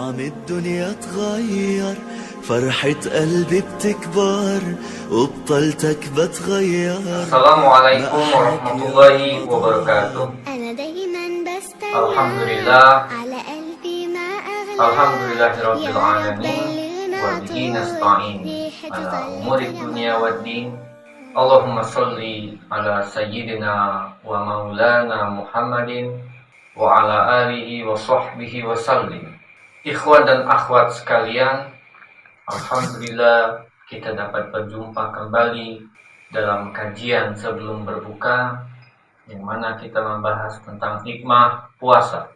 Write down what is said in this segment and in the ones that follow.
طعم الدنيا اتغير، فرحة قلبي بتكبر وبطلتك بتغير. Assalamualaikum warahmatullahi wabarakatuh. Alhamdulillah, alhamdulillahirabbil alamin, wa bihi nasta'in ala umuri dunya waddin. Allahumma sholli ala sayyidina wa maulana Muhammadin wa ala alihi wa sahbihi wa sallim. Ikhwan dan akhwat sekalian, alhamdulillah kita dapat berjumpa kembali dalam kajian sebelum berbuka, yang mana kita membahas tentang hikmah puasa.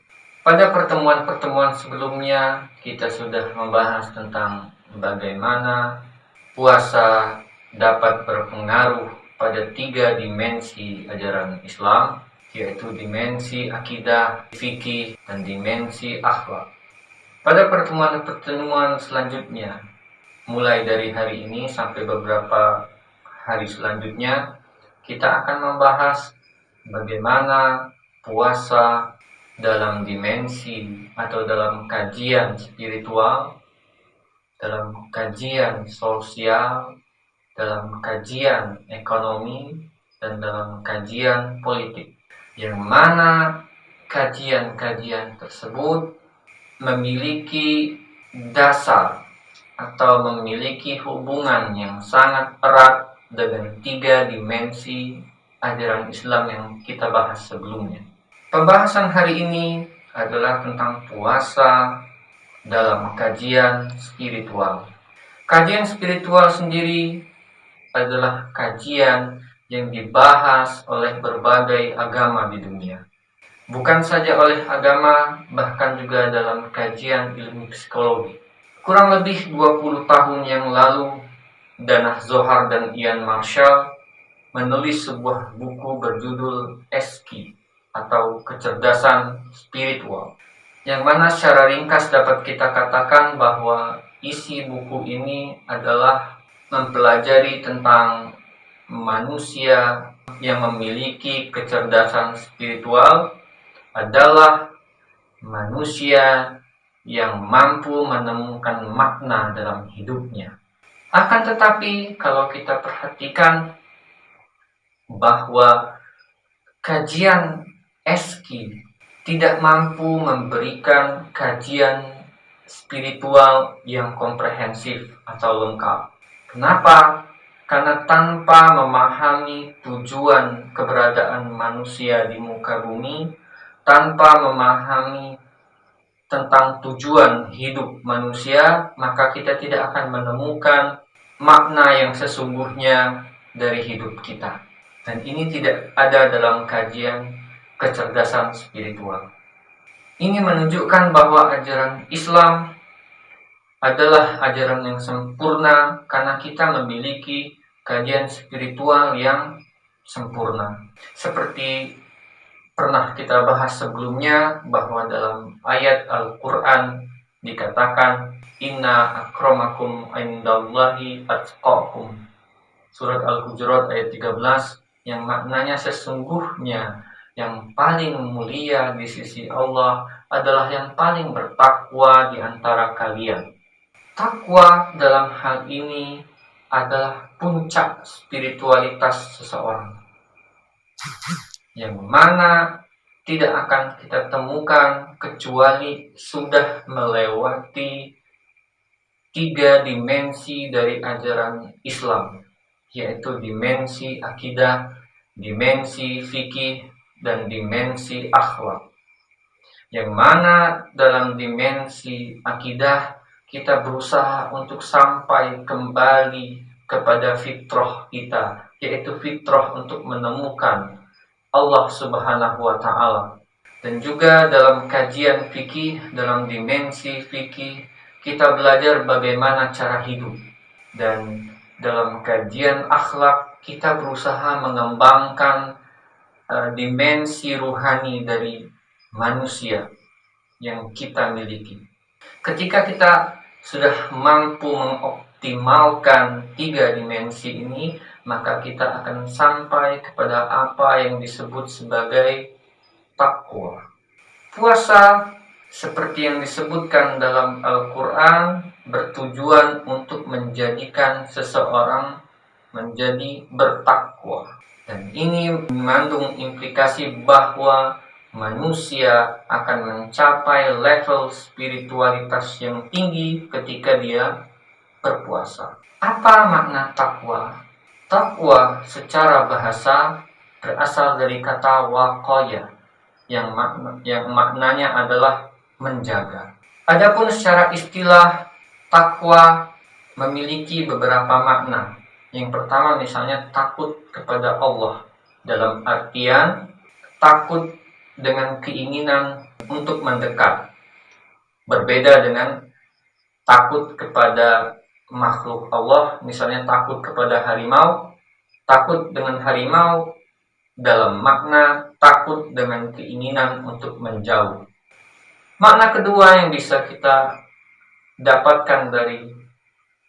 Pada pertemuan-pertemuan sebelumnya kita sudah membahas tentang bagaimana puasa dapat berpengaruh pada 3 dimensi ajaran Islam, yaitu dimensi akidah, fikih, dan dimensi akhlak. Pada pertemuan-pertemuan selanjutnya, mulai dari hari ini sampai beberapa hari selanjutnya, kita akan membahas bagaimana puasa dalam dimensi atau dalam kajian spiritual, dalam kajian sosial, dalam kajian ekonomi, dan dalam kajian politik. Yang mana kajian-kajian tersebut memiliki dasar atau memiliki hubungan yang sangat erat dengan 3 dimensi ajaran Islam yang kita bahas sebelumnya. Pembahasan hari ini adalah tentang puasa dalam kajian spiritual. Kajian spiritual sendiri adalah kajian yang dibahas oleh berbagai agama di dunia. Bukan saja oleh agama, bahkan juga dalam kajian ilmu psikologi. Kurang lebih 20 tahun yang lalu, Danah Zohar dan Ian Marshall menulis sebuah buku berjudul ESKI atau kecerdasan spiritual, yang mana secara ringkas dapat kita katakan bahwa isi buku ini adalah mempelajari tentang manusia yang memiliki kecerdasan spiritual adalah manusia yang mampu menemukan makna dalam hidupnya. Akan tetapi kalau kita perhatikan bahwa kajian ESKI tidak mampu memberikan kajian spiritual yang komprehensif atau lengkap. Kenapa? Karena tanpa memahami tujuan keberadaan manusia di muka bumi, tanpa memahami tentang tujuan hidup manusia, maka kita tidak akan menemukan makna yang sesungguhnya dari hidup kita. Dan ini tidak ada dalam kajian kecerdasan spiritual. Ini menunjukkan bahwa ajaran Islam adalah ajaran yang sempurna karena kita memiliki kajian spiritual yang sempurna. Seperti pernah kita bahas sebelumnya bahwa dalam ayat Al-Quran dikatakan Inna akramakum indallahi atqakum. Surat Al-Hujurat ayat 13, yang maknanya sesungguhnya yang paling mulia di sisi Allah adalah yang paling bertakwa di antara kalian. Takwa dalam hal ini adalah puncak spiritualitas seseorang, yang mana tidak akan kita temukan kecuali sudah melewati 3 dimensi dari ajaran Islam, yaitu dimensi akidah, dimensi fikih, dan dimensi akhlak. Yang mana dalam dimensi akidah kita berusaha untuk sampai kembali kepada fitrah kita, yaitu fitrah untuk menemukan Allah Subhanahu wa Ta'ala. Dan juga dalam kajian fikih, dalam dimensi fikih, kita belajar bagaimana cara hidup. Dan dalam kajian akhlak, kita berusaha mengembangkan dimensi ruhani dari manusia yang kita miliki. Ketika kita sudah mampu mengoptimalkan 3 dimensi ini, maka kita akan sampai kepada apa yang disebut sebagai takwa. Puasa seperti yang disebutkan dalam Al-Quran, bertujuan untuk menjadikan seseorang menjadi bertakwa. Dan ini mengandung implikasi bahwa manusia akan mencapai level spiritualitas yang tinggi ketika dia berpuasa. Apa makna takwa? Takwa secara bahasa berasal dari kata waqaya yang maknanya adalah menjaga. Adapun secara istilah, takwa memiliki beberapa makna. Yang pertama misalnya takut kepada Allah, dalam artian takut dengan keinginan untuk mendekat. Berbeda dengan takut kepada makhluk Allah, misalnya takut kepada harimau. Takut dengan harimau dalam makna takut dengan keinginan untuk menjauh. Makna kedua yang bisa kita dapatkan dari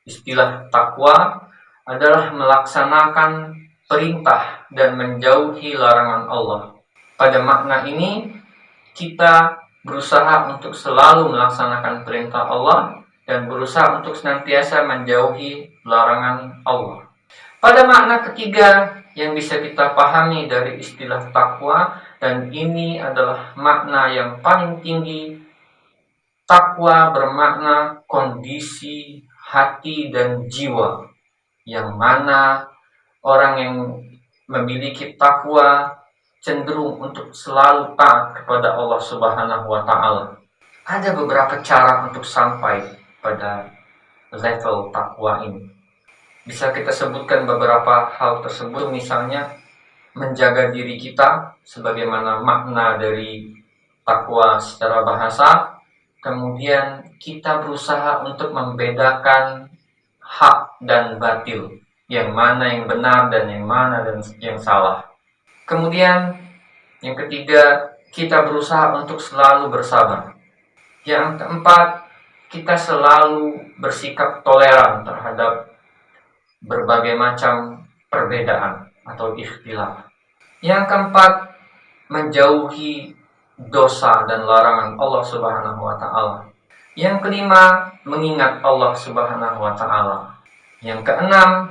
istilah takwa adalah melaksanakan perintah dan menjauhi larangan Allah. Pada makna ini, kita berusaha untuk selalu melaksanakan perintah Allah dan berusaha untuk senantiasa menjauhi larangan Allah. Pada makna ketiga yang bisa kita pahami dari istilah takwa, dan ini adalah makna yang paling tinggi, takwa bermakna kondisi hati dan jiwa, yang mana orang yang memiliki takwa cenderung untuk selalu taat kepada Allah Subhanahu wa Ta'ala. Ada beberapa cara untuk sampai pada level takwa ini. Bisa kita sebutkan beberapa hal tersebut, misalnya menjaga diri kita sebagaimana makna dari takwa secara bahasa. Kemudian kita berusaha untuk membedakan hak dan batil, yang mana yang benar dan yang mana dan yang salah. Kemudian yang ketiga, kita berusaha untuk selalu bersabar. Yang keempat, kita selalu bersikap toleran terhadap berbagai macam perbedaan atau ikhtilaf. Yang keempat, menjauhi dosa dan larangan Allah Subhanahu wa Ta'ala. Yang kelima, mengingat Allah Subhanahu wa Ta'ala. Yang keenam,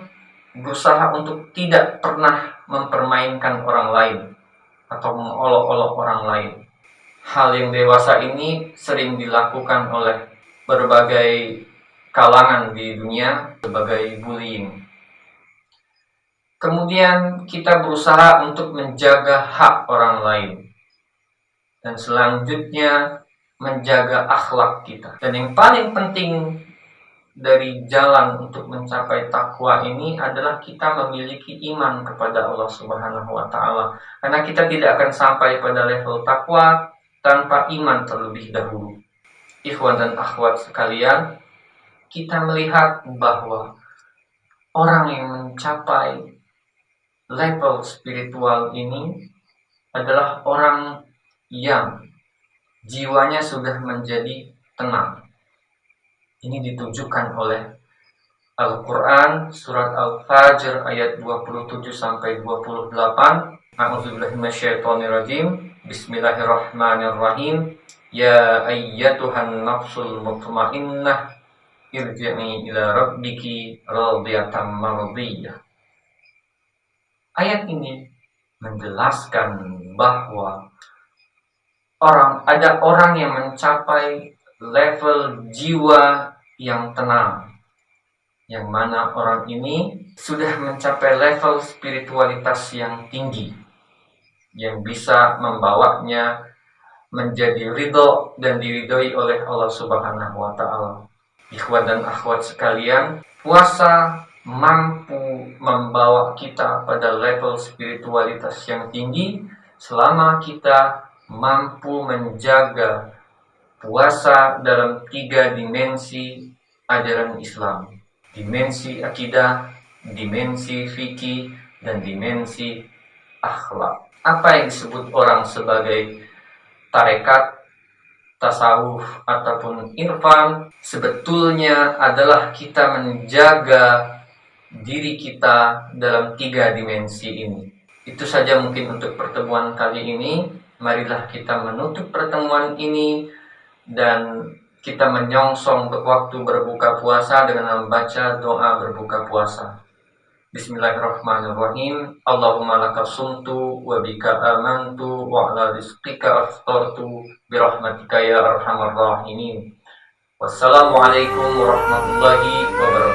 berusaha untuk tidak pernah mempermainkan orang lain atau mengolok-olok orang lain. Hal yang dewasa ini sering dilakukan oleh berbagai kalangan di dunia sebagai bullying. Kemudian kita berusaha untuk menjaga hak orang lain. Dan selanjutnya menjaga akhlak kita. Dan yang paling penting dari jalan untuk mencapai takwa ini adalah kita memiliki iman kepada Allah Subhanahu wa Ta'ala. Karena kita tidak akan sampai pada level takwa tanpa iman terlebih dahulu. Ikhwan dan akhwat sekalian, kita melihat bahwa orang yang mencapai level spiritual ini adalah orang yang jiwanya sudah menjadi tenang. Ini ditujukan oleh Al-Quran, surat Al-Fajr ayat 27-28. A'udzubillahi minasyaitonirrajim. Bismillahirrahmanirrahim. Ya ayyatuhan nafsul mutmainnah, irji'i ila rabbiki radiyatan mardiyah. Ayat ini menjelaskan bahwa ada orang yang mencapai level jiwa yang tenang, yang mana orang ini sudah mencapai level spiritualitas yang tinggi, yang bisa membawanya menjadi ridho dan diridhoi oleh Allah Subhanahu wa Ta'ala. Ikhwan dan akhwat sekalian, puasa mampu membawa kita pada level spiritualitas yang tinggi selama kita mampu menjaga puasa dalam 3 dimensi ajaran Islam. Dimensi akidah, dimensi fikih, dan dimensi akhlak. Apa yang disebut orang sebagai tarekat, tasawuf, ataupun irfan, sebetulnya adalah kita menjaga diri kita dalam 3 dimensi ini. Itu saja mungkin untuk pertemuan kali ini. Marilah kita menutup pertemuan ini dan kita menyongsong waktu berbuka puasa dengan membaca doa berbuka puasa. Bismillahirrahmanirrahim. Allahumma laka sumtu wa bika amantu wa ala rizqika aftartu birahmatika ya arhamar rahimin. Wassalamualaikum warahmatullahi wabarakatuh.